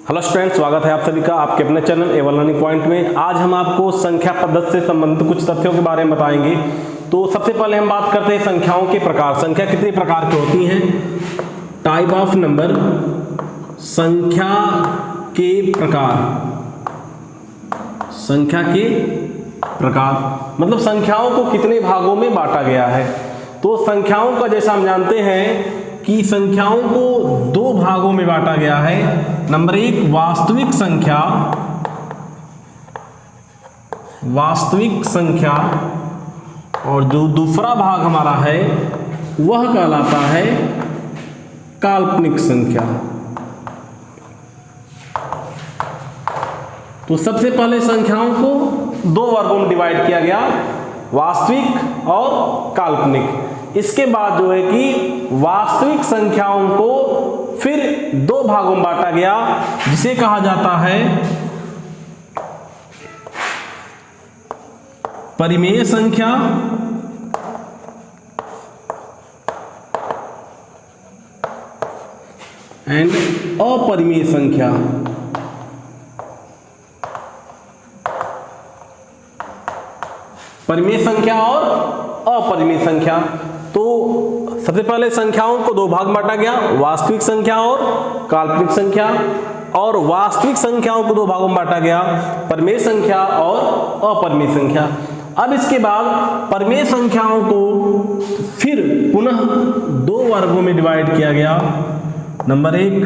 Hello students, स्वागत है आप सभी का आपके अपने चैनल एवर लर्निंग पॉइंट में। आज हम आपको संख्या पद्धति से संबंधित कुछ तथ्यों के बारे में बताएंगे। तो सबसे पहले हम बात करते हैं संख्याओं के प्रकार। संख्या कितने प्रकार की होती हैं? टाइप ऑफ नंबर, संख्या के प्रकार। संख्या के प्रकार मतलब संख्याओं को कितने भागों में बांटा गया है। तो संख्याओं का जैसा हम जानते हैं कि संख्याओं को दो भागों में बांटा गया है। नंबर एक वास्तविक संख्या, वास्तविक संख्या, और जो दूसरा भाग हमारा है वह कहलाता है काल्पनिक संख्या। तो सबसे पहले संख्याओं को दो वर्गों में डिवाइड किया गया, वास्तविक और काल्पनिक। इसके बाद जो है कि वास्तविक संख्याओं को फिर दो भागों में बांटा गया, जिसे कहा जाता है परिमेय संख्या एंड अपरिमेय संख्या। परिमेय संख्या और अपरिमेय संख्या। तो सबसे पहले संख्याओं को दो भाग बांटा गया, वास्तविक संख्या और काल्पनिक संख्या। और वास्तविक संख्याओं को दो भागों में बांटा गया, परिमेय संख्या और अपरिमेय संख्या। अब इसके बाद परिमेय संख्याओं को फिर पुनः दो वर्गों में डिवाइड किया गया। नंबर एक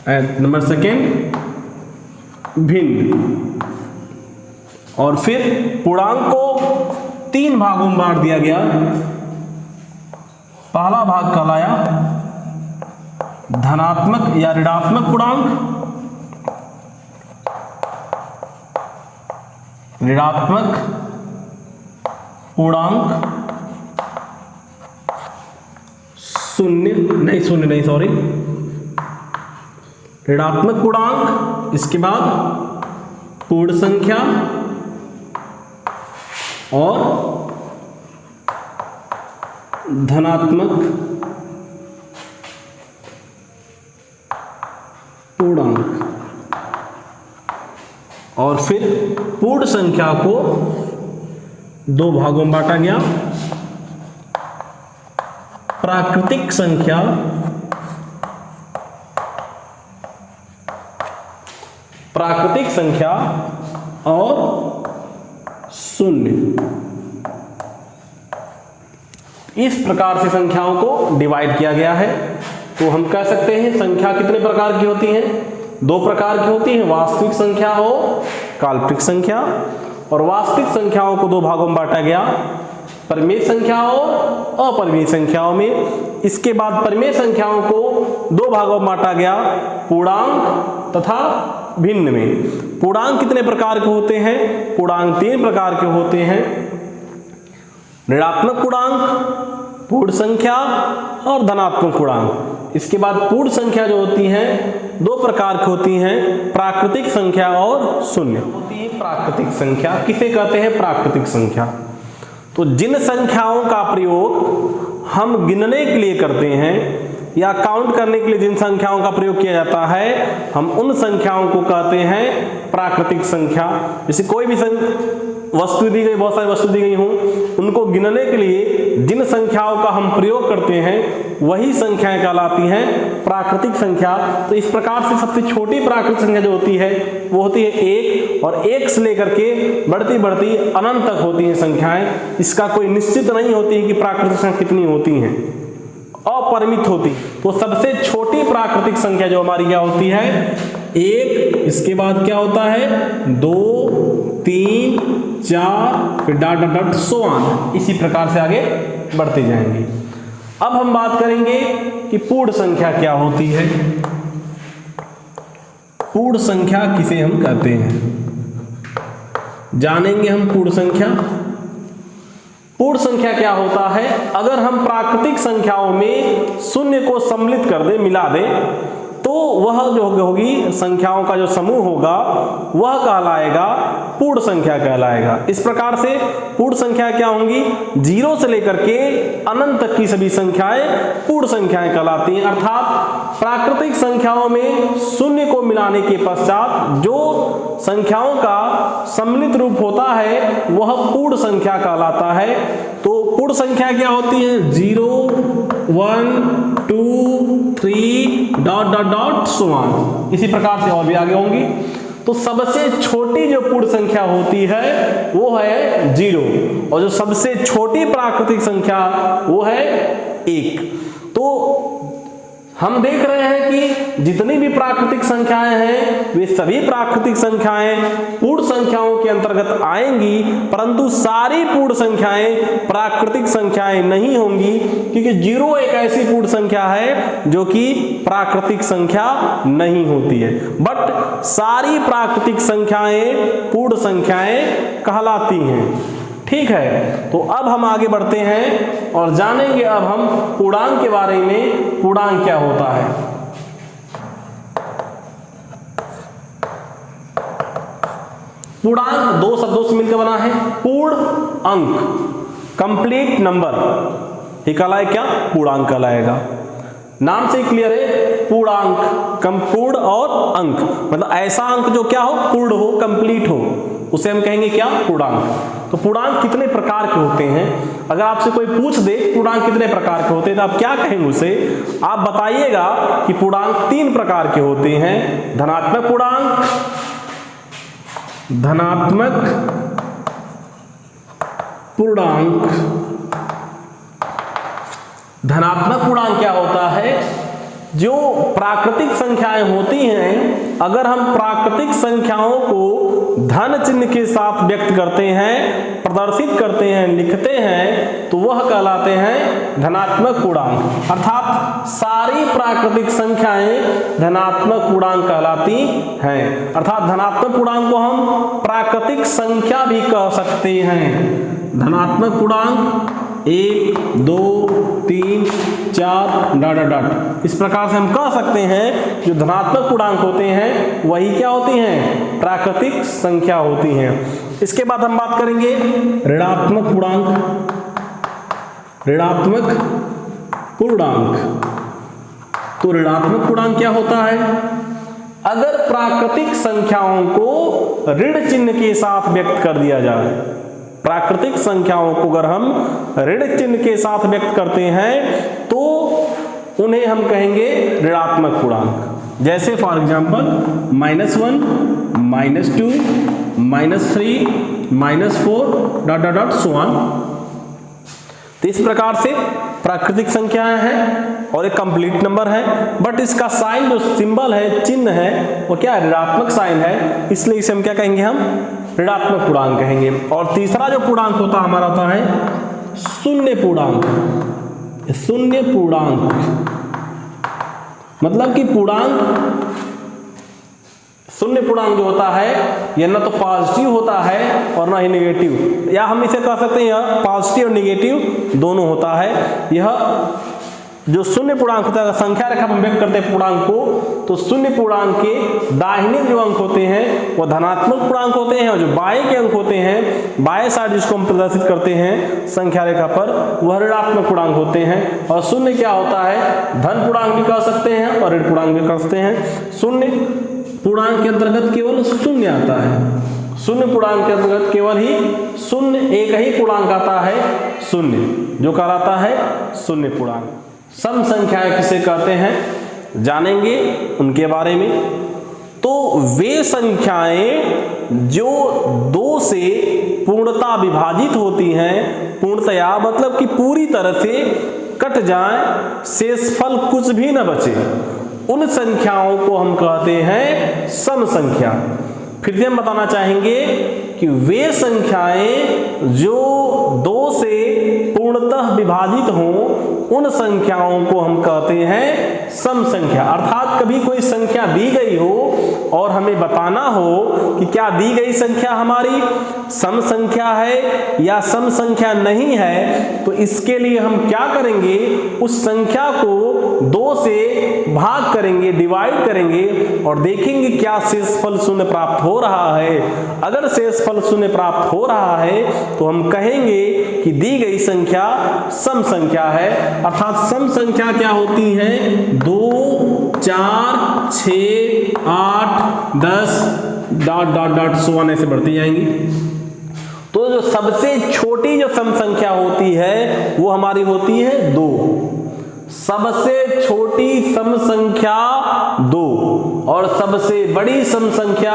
एंड नंबर सेकेंड भिन्न। और फिर पूर्णांक को तीन भागों में बांट दिया गया। पहला भाग कहलाया धनात्मक या ऋणात्मक पूर्णांक, ऋणात्मक पूर्णांक, ऋणात्मक पूर्णांक। इसके बाद पूर्ण संख्या और धनात्मक पूर्णांक। और फिर पूर्ण संख्या को दो भागों में बांटा गया, प्राकृतिक संख्या और शून्य। इस प्रकार से संख्याओं को डिवाइड किया गया है। तो हम कह सकते हैं संख्या कितने प्रकार की होती है? दो प्रकार की होती है, वास्तविक संख्या और काल्पनिक संख्या। और वास्तविक संख्याओं को दो भागों में बांटा गया, परिमेय संख्या और अपरिमेय संख्याओं में। इसके बाद परिमेय संख्याओं को दो भागों में बांटा गया, पूर्णांक तथा भिन्न में। पूर्णांक कितने प्रकार के होते हैं? पूर्णांक तीन प्रकार के होते हैं, ऋणात्मक पूर्णांक, पूर्ण संख्या और धनात्मक पूर्णांक। इसके बाद पूर्ण संख्या जो होती है दो प्रकार की होती हैं, प्राकृतिक संख्या और शून्य होती है। प्राकृतिक संख्या किसे कहते हैं? प्राकृतिक संख्या तो जिन संख्याओं का प्रयोग हम गिनने के लिए करते हैं या काउंट करने के लिए जिन संख्याओं का प्रयोग किया जाता है, हम उन संख्याओं को कहते हैं प्राकृतिक संख्या। जैसे कोई भी वस्तु दी गई, बहुत सारी वस्तु दी गई हों, उनको गिनने के लिए जिन संख्याओं का हम प्रयोग करते हैं वही संख्याएं कहलाती हैं प्राकृतिक संख्या। तो इस प्रकार से सबसे छोटी प्राकृतिक संख्या जो होती है वो होती है एक, और एक से लेकर के बढ़ती बढ़ती अनंत तक होती हैं संख्याएं। इसका कोई निश्चित नहीं होती है कि प्राकृतिक संख्या कितनी होती हैं, अपरिमित होती। तो सबसे छोटी प्राकृतिक संख्या जो हमारी क्या होती है? एक। इसके बाद क्या होता है? दो, तीन, चार, फिर dot dot dot so on. इसी प्रकार से आगे बढ़ते जाएंगे। अब हम बात करेंगे कि पूर्ण संख्या क्या होती है। पूर्ण संख्या किसे हम कहते हैं, जानेंगे हम पूर्ण संख्या। पूर्ण संख्या क्या होता है? अगर हम प्राकृतिक संख्याओं में शून्य को सम्मिलित कर दें, मिला दें, तो तो वह जो होगी संख्याओं का जो समूह होगा वह कहलाएगा पूर्ण संख्या कहलाएगा। इस प्रकार से पूर्ण संख्या क्या होंगी, 0 से लेकर के अनंत तक की सभी संख्याएं पूर्ण संख्याएं कहलाती हैं। अर्थात प्राकृतिक संख्याओं में शून्य को मिलाने के पश्चात जो संख्याओं का सम्मिलित रूप होता है वह पूर्ण संख्या कहलाता है। तो पूर्ण संख्या क्या होती है, 0 1 2 3 dot dot dot so on. इसी प्रकार से और भी आगे होंगी। तो सबसे छोटी जो पूर्ण संख्या होती है वो है 0 और जो सबसे छोटी प्राकृतिक संख्या वो है 1। तो हम देख रहे हैं कि जितनी भी प्राकृतिक संख्याएं हैं वे सभी प्राकृतिक संख्याएं पूर्ण संख्याओं के अंतर्गत आएंगी, परंतु सारी पूर्ण संख्याएं प्राकृतिक संख्याएं नहीं होंगी, क्योंकि 0 एक ऐसी पूर्ण संख्या है जो कि प्राकृतिक संख्या नहीं होती है। बट सारी प्राकृतिक संख्याएं पूर्ण संख्याएं कहलाती हैं। ठीक है, तो अब हम आगे बढ़ते हैं और जानेंगे अब हम पूर्णांक के बारे में। पूर्णांक क्या होता है? पूर्णांक दो शब्दों से मिलकर बना है, पूर्ण अंक, कंप्लीट नंबर। ये कहलाए क्या, पूर्णांक कहलाएगा। नाम से क्लियर है, पूर्णांक, पूर्ण और अंक, मतलब ऐसा अंक जो क्या हो, पूर्ण हो, कंप्लीट हो, उसे हम कहेंगे क्या, पूर्णांक। तो पूर्णांक कितने प्रकार के होते हैं? अगर आपसे कोई पूछ दे पूर्णांक कितने प्रकार के होते हैं तो आप क्या कहेंगे उसे? आप बताइएगा कि पूर्णांक 3 प्रकार के होते हैं। धनात्मक पूर्णांक, धनात्मक पूर्णांक। धनात्मक पूर्णांक क्या होता है? जो प्राकृतिक संख्याएं होती हैं, अगर हम प्राकृतिक संख्याओं को धन चिन्ह के साथ व्यक्त करते हैं, प्रदर्शित करते हैं, लिखते हैं, तो वह कहलाते हैं धनात्मक पूर्णांक। अर्थात सारी प्राकृतिक संख्याएं धनात्मक पूर्णांक कहलाती हैं। अर्थात धनात्मक पूर्णांक को हम प्राकृतिक संख्या भी कह सकते हैं। धनात्मक पूर्णांक 1 2 3 4 डॉट डॉट डॉट, इस प्रकार से हम कह सकते हैं जो धनात्मक पूर्णांक होते हैं वही क्या होती हैं, प्राकृतिक संख्या होती हैं। इसके बाद हम बात करेंगे ऋणात्मक पूर्णांक। ऋणात्मक पूर्णांक, तो ऋणात्मक पूर्णांक क्या होता है? अगर प्राकृतिक संख्याओं को ऋण चिन्ह के साथ व्यक्त कर दिया जाए, प्राकृतिक संख्याओं को अगर हम ऋण चिन्ह के साथ व्यक्त करते हैं तो उन्हें हम कहेंगे ऋणात्मक पूर्णांक। जैसे for example -1 -2 -3 -4 dot dot dot so on. तो इस प्रकार से प्राकृतिक संख्याएं हैं और एक कंप्लीट नंबर है, बट इसका साइन जो सिंबल है, चिन्ह है, वो क्या है, ऋणात्मक साइन है, इसलिए इसे हम क्या कहेंगे, हम ऋणात्मक पूर्णांक कहेंगे। और तीसरा जो पूर्णांक होता हमारा होता है शून्य पूर्णांक। शून्य पूर्णांक मतलब कि पूर्णांक, शून्य पूर्णांक जो होता है यह न तो पॉजिटिव होता है और ना ही नेगेटिव, या हम इसे कह सकते हैं यह पॉजिटिव और नेगेटिव दोनों होता है। यह जो शून्य पूर्णांक होता है, संख्या रेखा पर व्यक्त करते हैं पूर्णांक को, तो शून्य पूर्णांक के दाहिने जो अंक होते हैं वो धनात्मक पूर्णांक होते हैं, और जो बाएं के अंक होते हैं, बाएं साइड जिसको हम प्रदर्शित करते हैं संख्या रेखा पर, वह ऋणात्मक पूर्णांक होते हैं। और शून्य क्या होता है, धन पूर्णांक भी कह सकते हैं और ऋण पूर्णांक भी कह सकते हैं। शून्य पूर्णांक के अंतर्गत केवल शून्य आता है। शून्य पूर्णांक के अंतर्गत केवल ही शून्य, एक ही पूर्णांक आता है शून्य, जो कहलाता है शून्य पूर्णांक। सम संख्याएं किसे कहते हैं, जानेंगे उनके बारे में। तो वे संख्याएं जो 2 से पूर्णता विभाजित होती हैं, पूर्णतया मतलब कि पूरी तरह से कट जाए, शेषफल कुछ भी न बचे, उन संख्याओं को हम कहते हैं सम संख्या। फिर से हम बताना चाहेंगे कि वे संख्याएं जो 2 से पूर्णतः विभाजित हों, उन संख्याओं को हम कहते हैं सम संख्या। अर्थात कभी कोई संख्या दी गई हो और हमें बताना हो कि क्या दी गई संख्या हमारी सम संख्या है या सम संख्या नहीं है, तो इसके लिए हम क्या करेंगे, उस संख्या को 2 से भाग करेंगे, डिवाइड करेंगे और देखेंगे क्या शेषफल शून्य प्राप्त हो रहा है। अगर शेषफल शून्य प्राप्त हो रहा है तो हम कहेंगे कि दी गई संख्या सम संख्या है। अर्थात सम संख्या क्या होती है? 2, 4, 6, 8, 10 dot dot dot so on ऐसे बढ़ती जाएंगी। तो जो सबसे छोटी जो सम संख्या होती है वो हमारी होती है 2। सबसे छोटी सम संख्या 2 और सबसे बड़ी सम संख्या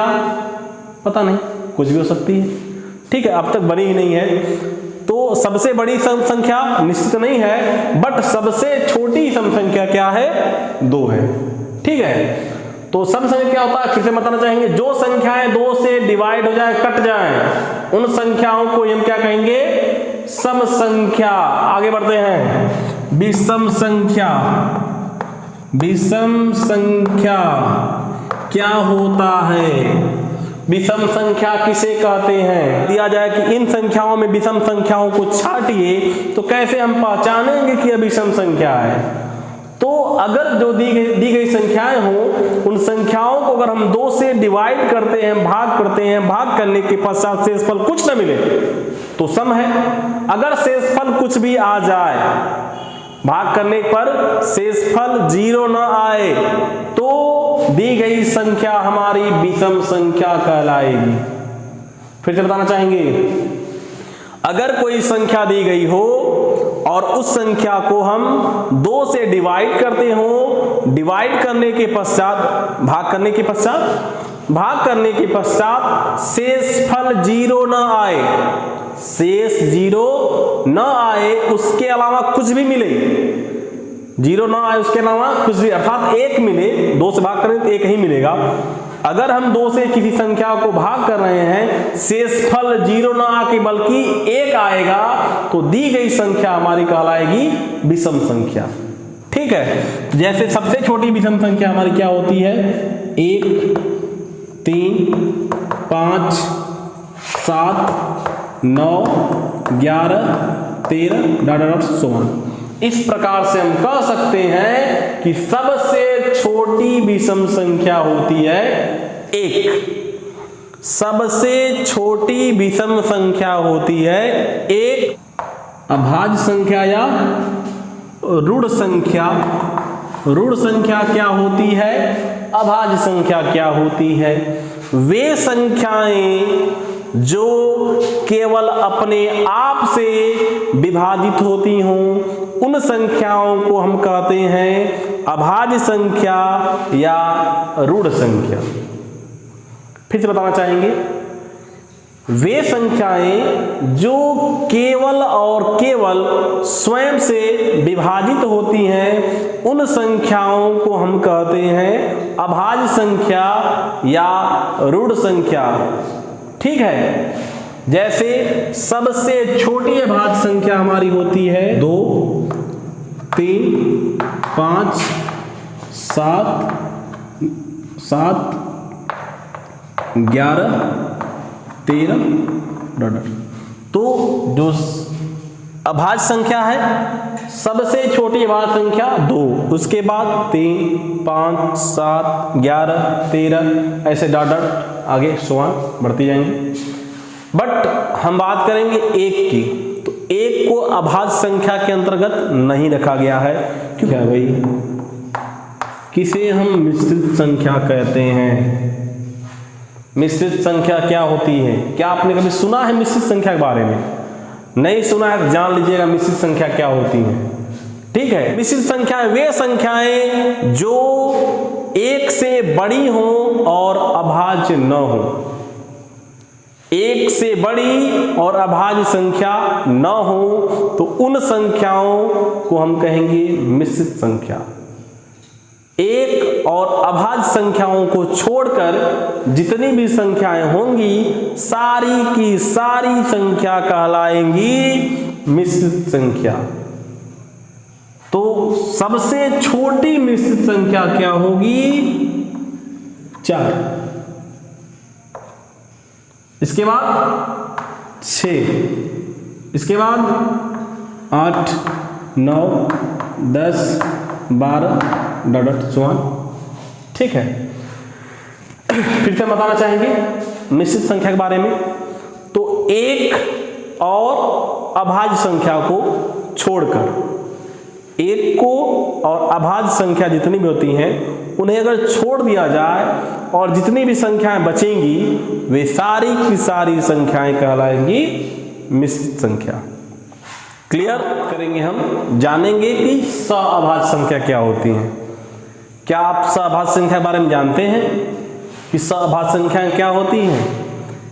पता नहीं, कुछ भी हो सकती है। ठीक है, अब तक बनी ही नहीं है तो सबसे बड़ी सम संख्या निश्चित नहीं है, बट सबसे छोटी सम संख्या क्या है? 2 है। ठीक है, तो सम संख्या क्या होता है फिर से बताना चाहेंगे, जो संख्याएं 2 से डिवाइड हो जाए, कट जाएं, उन संख्याओं को हम क्या कहेंगे? सम संख्या। आगे बढ़ते हैं, विषम संख्या। विषम संख्या क्या होता है? विषम संख्या किसे कहते हैं? दिया जाए कि इन संख्याओं में विषम संख्याओं को छांटिए तो कैसे हम पहचानेंगे कि यह विषम संख्या है? तो अगर जो दी गई संख्याएं हों, उन संख्याओं को अगर हम 2 से डिवाइड करते हैं, भाग करते हैं, भाग करने के पश्चात शेषफल कुछ न मिले तो सम है। अगर शेषफल कुछ भी आ जाए, भाग करने पर शेषफल 0 न आए तो दी गई संख्या हमारी विषम संख्या कहलाएगी। फिर से बताना चाहेंगे, अगर कोई संख्या दी गई हो और उस संख्या को हम 2 से डिवाइड करते हो, डिवाइड करने के पश्चात भाग करने के पश्चात शेषफल 0 न आए, शेष 0 न आए, उसके अलावा कुछ भी मिले, 0 न आए उसके अलावा कुछ भी, अर्थात 1 मिले, 2 से भाग करें तो 1 ही मिलेगा। अगर हम 2 से किसी संख्या को भाग कर रहे हैं, शेषफल 0 न आके बल्कि 1 आएगा तो दी गई संख्या हमारी कहलाएगी विषम संख्या। ठीक है, जैसे सबसे छोटी विषम संख्या हमारी क्या होती है? 1, 3, 5, 7, 9, 11, 13 डॉट डॉट सो ऑन। इस प्रकार से हम कह सकते हैं कि सबसे छोटी विषम संख्या होती है 1। सबसे छोटी विषम संख्या होती है 1। अभाज्य संख्या या ऋण संख्या। ऋण संख्या क्या होती है? अभाज्य संख्या क्या होती है? वे संख्याएं जो केवल अपने आप से विभाजित होती हों, उन संख्याओं को हम कहते हैं अभाज्य संख्या या ऋण संख्या। फिर से बताना चाहेंगे, वे संख्याएं जो केवल और केवल स्वयं से विभाजित होती हैं, उन संख्याओं को हम कहते हैं अभाज्य संख्या या ऋण संख्या। ठीक है, जैसे सबसे छोटी अभाज्य संख्या हमारी होती है 2, 3, 5, 7, 11, 13 डॉट। तो जो अभाज्य संख्या है, सबसे छोटी अभाज्य संख्या 2, उसके बाद 3, 5, 7, 11, 13 ऐसे डॉट डॉट आगे सोआन बढ़ती जाएंगे। बट हम बात करेंगे 1 की, तो 1 को अभाज्य संख्या के अंतर्गत नहीं रखा गया है। क्यों है भाई? किसे हम मिश्रित संख्या कहते हैं। मिश्रित संख्या क्या होती है? क्या आपने कभी सुना है मिश्रित संख्या के बारे में? नहीं सुना है, जान लीजिएगा मिश्रित संख्या क्या होती है। ठीक है, मिश्रित संख्याएं वे संख्याएं जो 1 से बड़ी हो और अभाज्य न हो। 1 से बड़ी और अभाज्य संख्या न हो तो उन संख्याओं को हम कहेंगे मिश्रित संख्या। 1 और अभाज्य संख्याओं को छोड़कर जितनी भी संख्याएं होंगी, सारी की सारी संख्या कहलाएंगी मिश्रित संख्या। तो सबसे छोटी मिश्रित संख्या क्या होगी? 4, इसके बाद 6, इसके बाद 8, 9, 10, 12 डॉट सुवन। ठीक है, फिर से बताना चाहेंगे निश्चित संख्या के बारे में। तो एक और अभाज्य संख्या को छोड़कर, एक को और अभाज्य संख्या जितनी भी होती हैं उन्हें अगर छोड़ दिया जाए और जितनी भी संख्याएं बचेंगी वे सारी की सारी संख्याएं कहलाएंगी मिश्रित संख्या। क्लियर करेंगे, हम जानेंगे कि सअभाज्य संख्या क्या होती है। क्या आप सअभाज्य संख्या के बारे में जानते हैं कि सअभाज्य संख्याएं क्या होती हैं?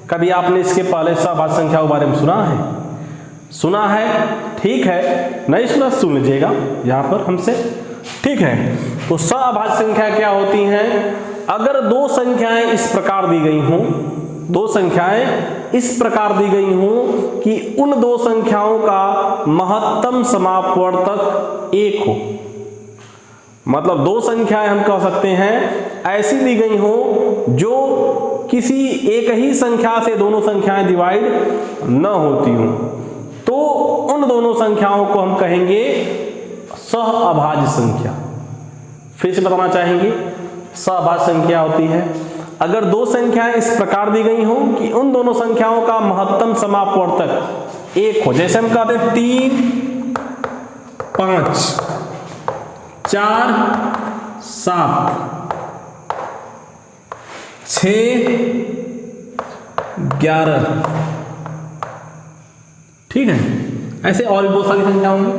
कभी आपने इसके पहले सअभाज्य संख्या के बारे में सुना है? सुना है, ठीक है, नहीं सुना सुन लीजिएगा यहाँ पर हमसे। ठीक है, तो सअभाज्य संख्या क्या होती हैं? अगर दो संख्याएं इस प्रकार दी गई हों, दो संख्याएं इस प्रकार दी गई हों कि उन दो संख्याओं का महत्तम समापवर्तक 1 हो, मतलब दो संख्याएं हम कह सकते हैं ऐसी दी गई हों जो किसी एक ही संख्या से दोनों संख्याएं डिवाइड न होती हों, तो उन दोनों संख्याओं को हम कहेंगे सहअभाज्य संख्या। फिर से बताना चाहेंगे सहअभाज्य संख्या होती है अगर दो संख्याएं इस प्रकार दी गई हों कि उन दोनों संख्याओं का महत्तम समापवर्तक 1 हो। जैसे हम कहते हैं 3, 5, 4, 7, 6, 11। ठीक है, ऐसे और भी बहुत सारी संख्या होंगी।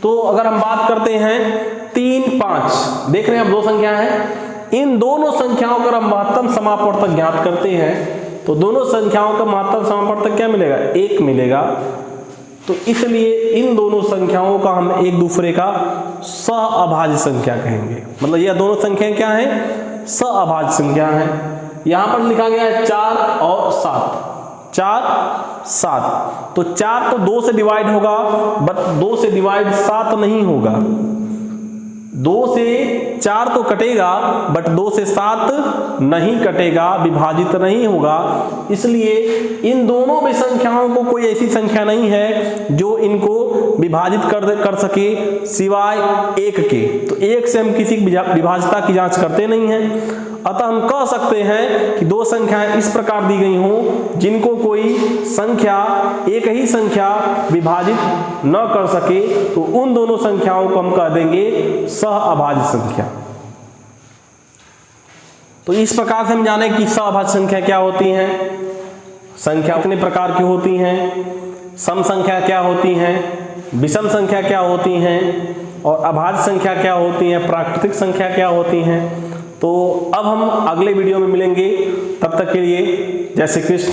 तो अगर हम बात करते हैं 3, 5, देख रहे हैं अब दो संख्या है, इन दोनों संख्याओं का महत्तम समापवर्तक ज्ञात करते हैं तो दोनों संख्याओं का महत्तम समापवर्तक क्या मिलेगा? 1 मिलेगा। तो इसलिए इन दोनों संख्याओं का हम एक दूसरे का सहअभाज्य संख्या कहेंगे। मतलब यह दोनों संख्याएं क्या हैं? सहअभाज्य संख्या हैं। यहां पर लिखा गया है 4 और 7, 4, 7। तो 4 तो 2 से डिवाइड होगा, बट 2 से डिवाइड 7 नहीं होगा। 2 से 4 तो कटेगा बट 2 से 7 नहीं कटेगा, विभाजित नहीं होगा। इसलिए इन दोनों भी संख्याओं को कोई ऐसी संख्या नहीं है जो इनको विभाजित कर सके सिवाय 1 के। तो 1 से हम किसी विभाज्यता की जांच करते नहीं हैं। अतः हम कह सकते हैं कि दो संख्याएं इस प्रकार दी गई हों जिनको कोई संख्या, एक ही संख्या विभाजित न कर सके, तो उन दोनों संख्याओं को हम कह देंगे सहअभाज्य संख्या। तो इस प्रकार से हम जाने कि सहअभाज्य संख्या क्या होती है, संख्या कितने प्रकार की होती हैं, सम संख्या क्या होती हैं, विषम संख्या क्या होती हैं, और अभाज्य संख्या क्या होती है, प्राकृतिक संख्या क्या होती हैं। तो अब हम अगले वीडियो में मिलेंगे, तब तक के लिए जय श्री कृष्ण।